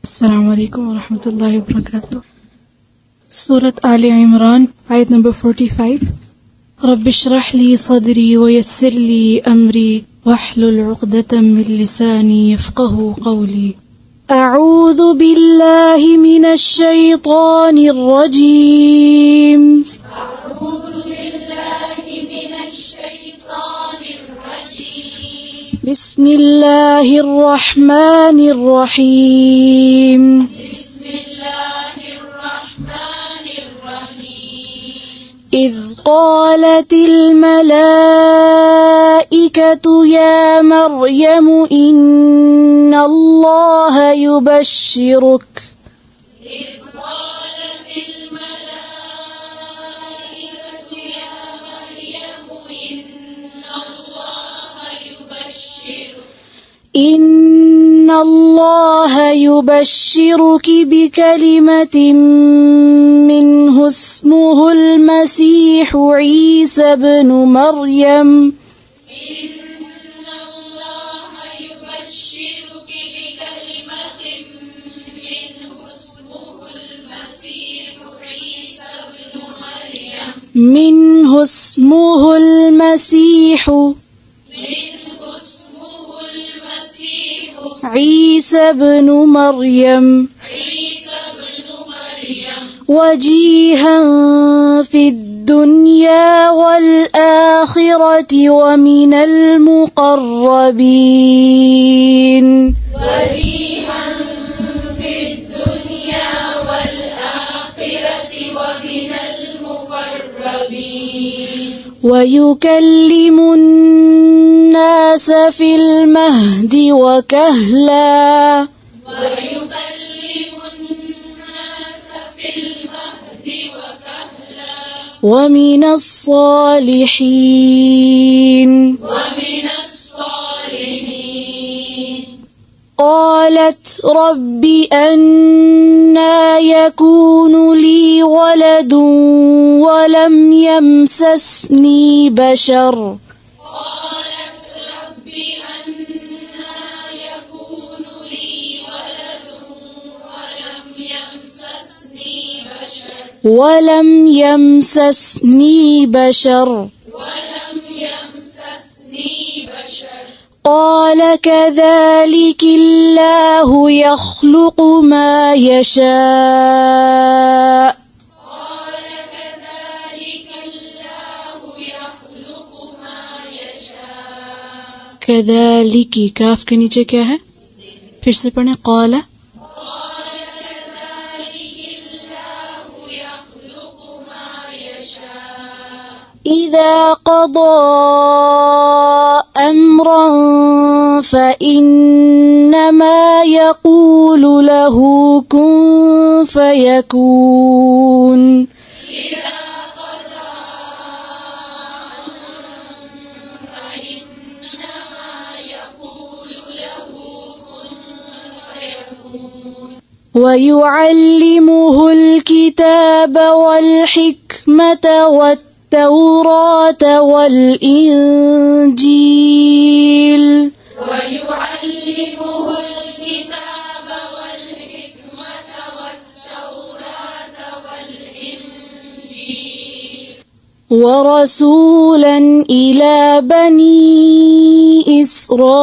Assalamu alaikum wa rahmatullahi wa barakatuh. Surat Ali Imran, ayat number 45. Rabbi shrah li sadri wa yassir li amri wahlul 'uqdatam min lisani yafqahu qawli. A'udhu billahi minash shaytanir rajim. A'udhu billahi minash shaytanir rajim. Bismillahir rahmanir rahim. إذ قالت الملائكة يا مريم إن الله يبشرك إن الله يبشرك بكلمة منه اسمه المسيح عيسى ابن مريم منه اسمه المسيح عيسى ابن مريم وجيها في الدنيا والآخرة ومن المقربين ويكلم الناس في المهد وكهلا ومن الصالحين قالت رب أنى يكون لي ولد ولم يمسسني بشر ولم يمسسني بشر قال كذلك الله يخلق ما يشاء كذلك काफ के नीचे क्या है? फिर से पढ़ें قال إذا قضى أمرا فإنما يقول له كن فيكون ويعلمه الكتاب والحكمة والتوراة والإنجيل ورسولا إلى بني إسرائيل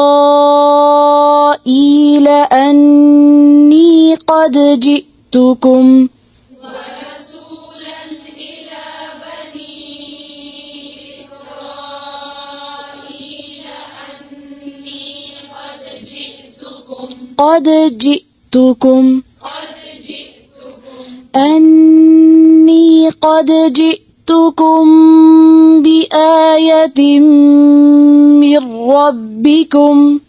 أني قد جئتكم أني قد جئتكم بآية من ربكم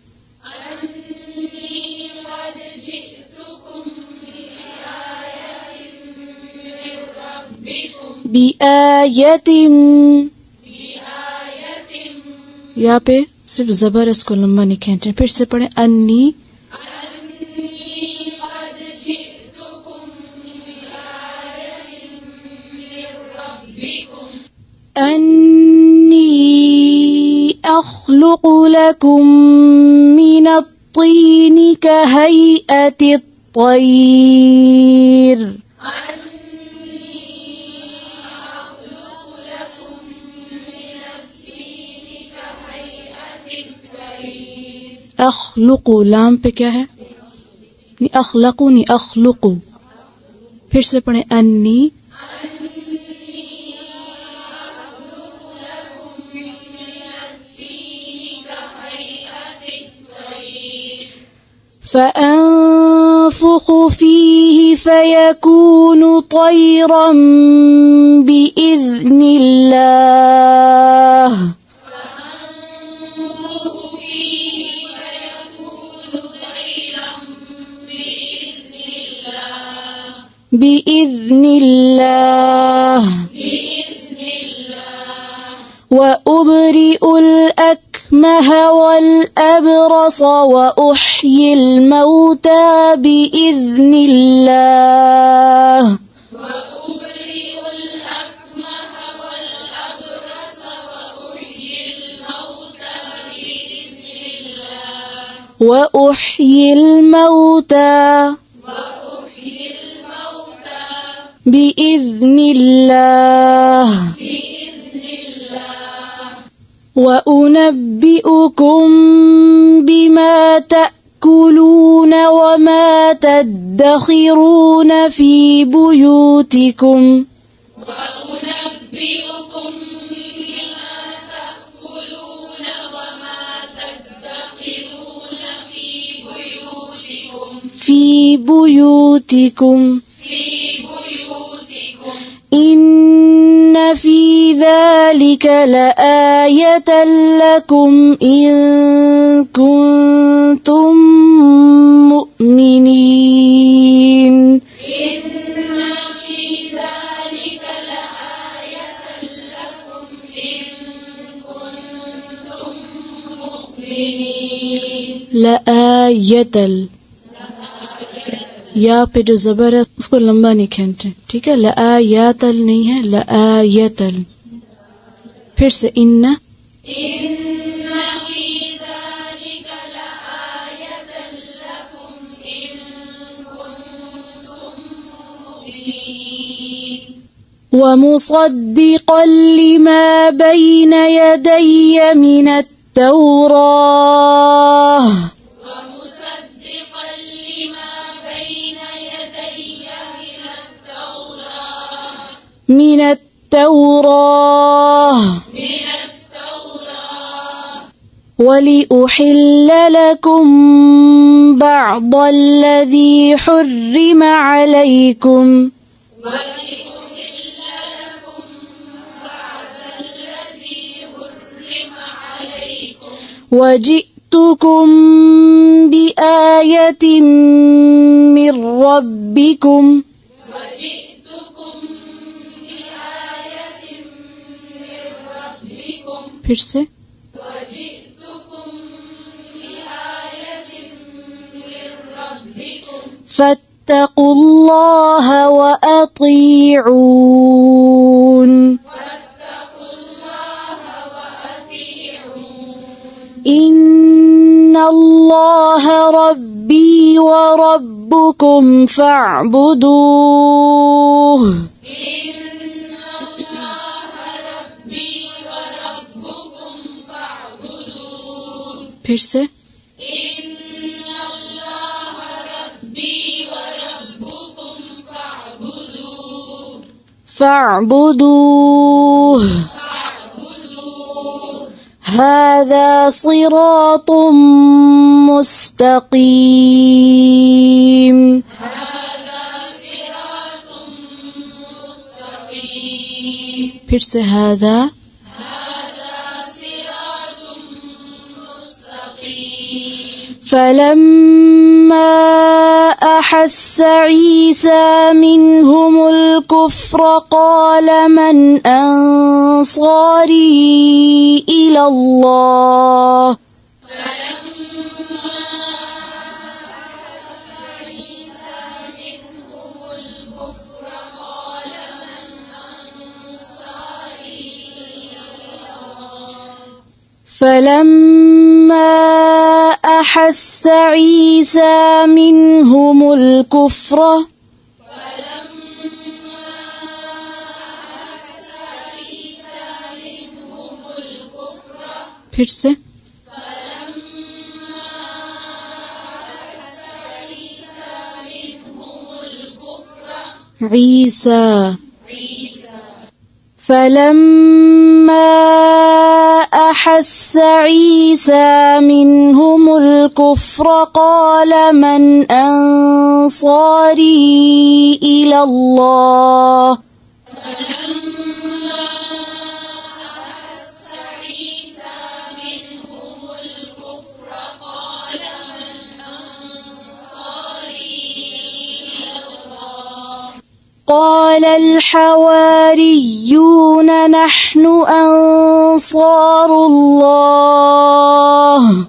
यहाँ पे सिर्फ जबर इसको लंबा नहीं खींचना। फिर से पढ़ें अन्नी أخلق لكم من الطين كهيئة الطير अखलुकु लाम पे क्या है नी अखलकु नी अखलुकु फिर से पढ़े अन्नी فأنفخ فيه فيكون طيرا بإذن الله بإذن الله وأبرئ الأكمه والأبرص وأحيي الموتى بإذن الله وأحيي الموتى بإذن الله وأنبئكم بما تأكلون وما تدخرون في بيوتكم في بيوتكم إن في ذلك لآية لكم إن كنتم مؤمنين إن في ذلك لآية لكم إن كنتم مؤمنين لآية या पे जो ज़बर है उसको लंबा नहीं खींचे ठीक है लआयातल नहीं है लआयतल फिर से इन्ना ومصدقا لما بين يدي من التوراة من التوراة ولأحل لكم بعض الذي حرم عليكم وجئتكم بآية من ربكم फिर से فاتقوا الله وأطيعون إن الله ربي وربكم فاعبدوه फिर से فاعبدوه هذا صراط مستقيم फिर से هذا فلما أحس عيسى منهم الكفر قال من أنصاري إلى الله فلما أحس عيسى منهم الكفر फिर से عيسى فلما أحس عيسى منهم الكفر قال من أنصاري إلى الله قال الحواريون نحن أنصار الله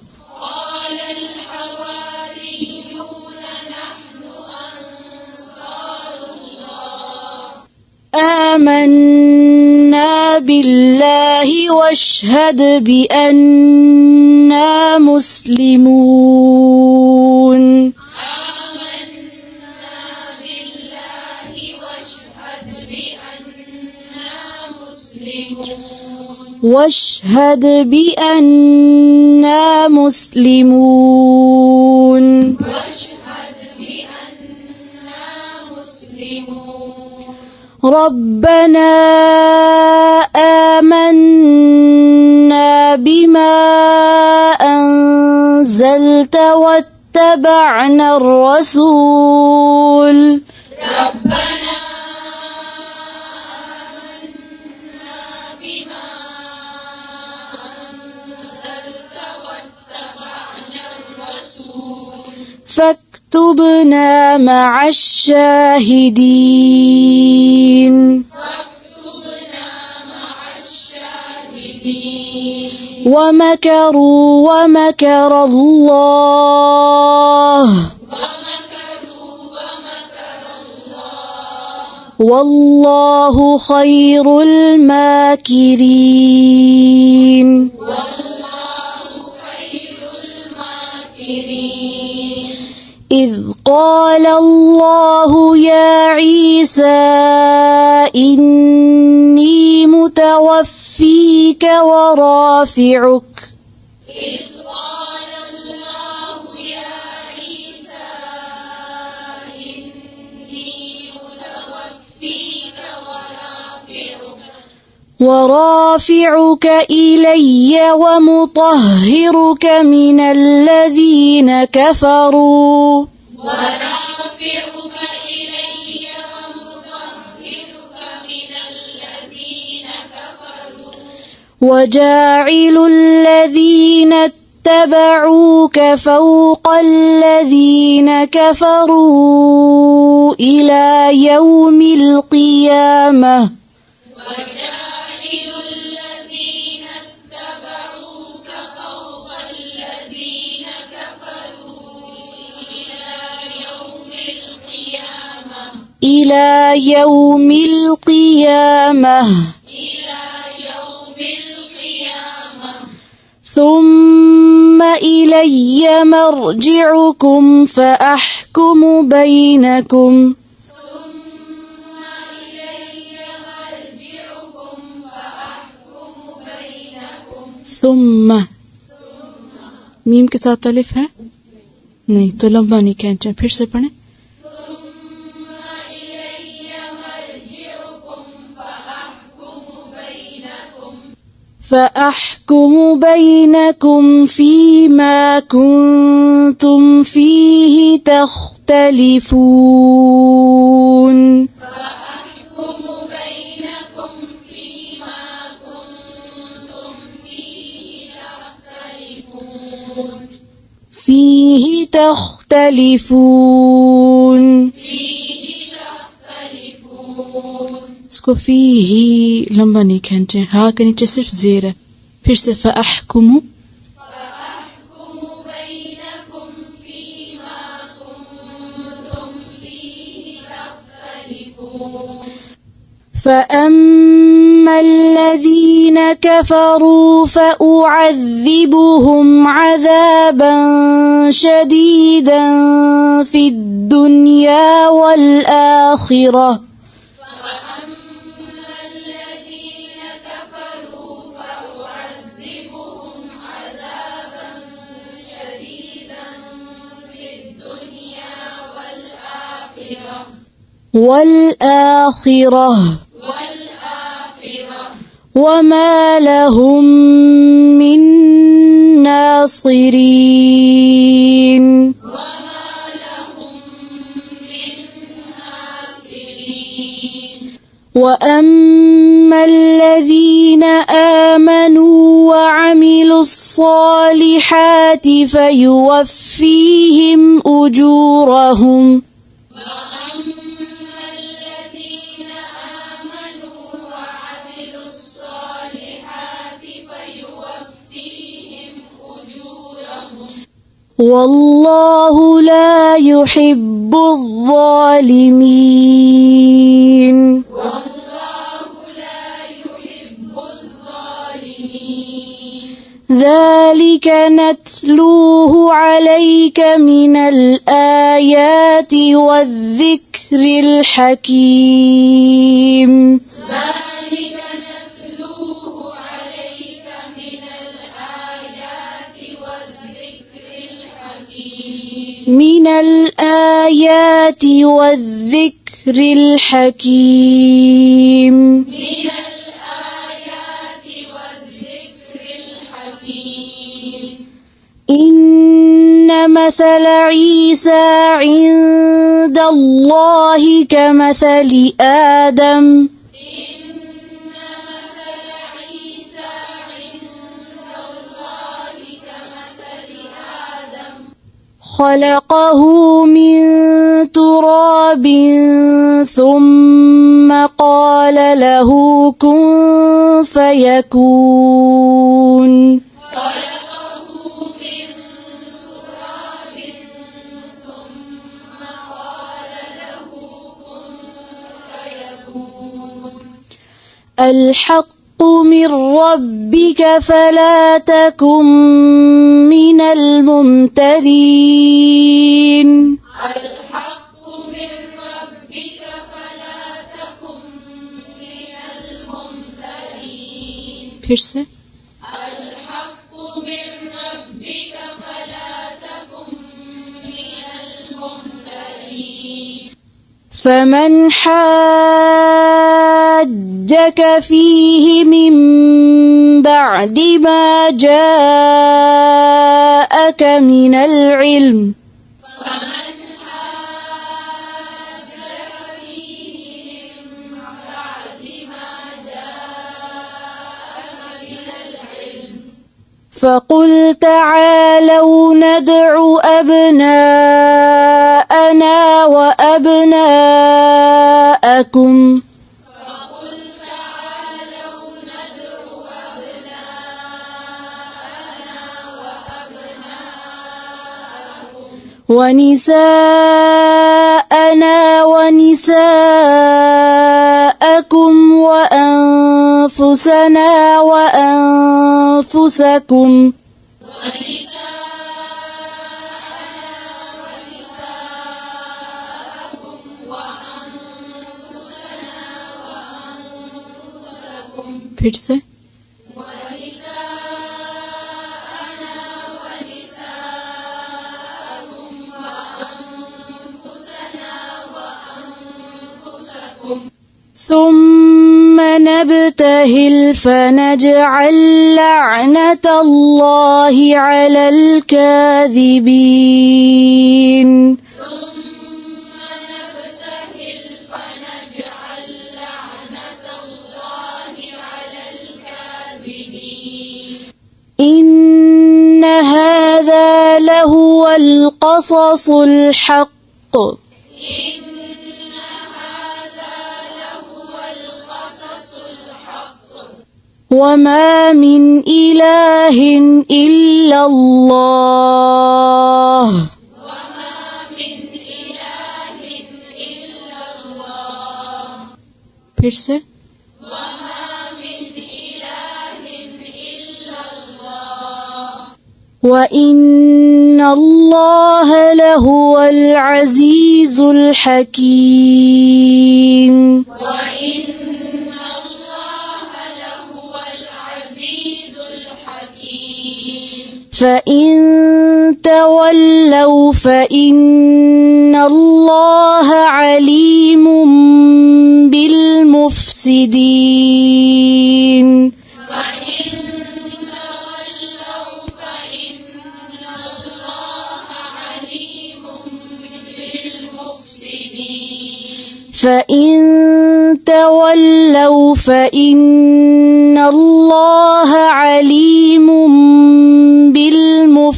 آمنا بالله واشهد بأننا مسلمون واشهد بأننا مسلمون ربنا آمنا بما أنزلت واتبعنا الرسول فاكتبنا مع الشاهدين ومكروا ومكر الله والله خير الماكرين إذ قال الله يا عيسى إني متوفيك ورافعك ورافعك إلي ومطهرك من الذين كفروا وجاعل الذين اتبعوك فوق الذين كفروا إلى يوم القيامة إلى يوم القيامة ثم إلي مرجعكم فأحكم بينكم ثم मीम के साथ अलिफ है नहीं तो लंबा नहीं खींचना फिर से पढ़ें فأحكم بينكم فيما كنتم فيه تختلفون فيه تختلفون इसको फी ही लंबा नहीं खींचे हाँ के नीचे सिर्फ जेर है फिर से फ़अहकुमु فأما الذين كفروا فأعذبهم عذابا شديدا في الدنيا والآخرة وما لهم من ناصرين وأما الذين آمنوا وعملوا الصالحات فيوفيهم أجورهم والله لا يحب الظالمين ذلك نتلوه عليك من الآيات والذكر الحكيم من الآيات والذكر الحكيم إن مثل عيسى عند الله كمثل آدم خلقه من تراب ثم قال له كن فيكون الحق من ربك فلا تكن من الممترين फिर से فمن حاجك فيه من بعد ما جاءك من العلم فقل تعالوا ندع أبناءنا وأبناءكم ونساءنا ونساءكم وأنفسنا وأنفسكم फिर से ثم نبتهل فنجعل لعنة الله على الكاذبين إن هذا لهو القصص الحق وما من إله إلا الله फिर से وإن الله لهو العزيز الحكيم فإن تولوا فإن الله عليم بالمفسدين فإن تولوا فإن الله عليم بالمفسدين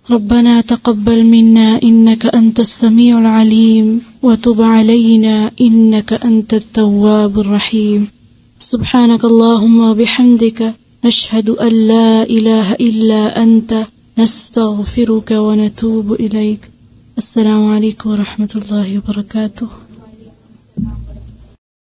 ربنا تقبل منا إنك أنت السميع العليم وتب علينا إنك أنت التواب الرحيم سبحانك اللهم وبحمدك نشهد أن لا إله إلا أنت نستغفرك ونتوب إليك السلام عليكم ورحمة الله وبركاته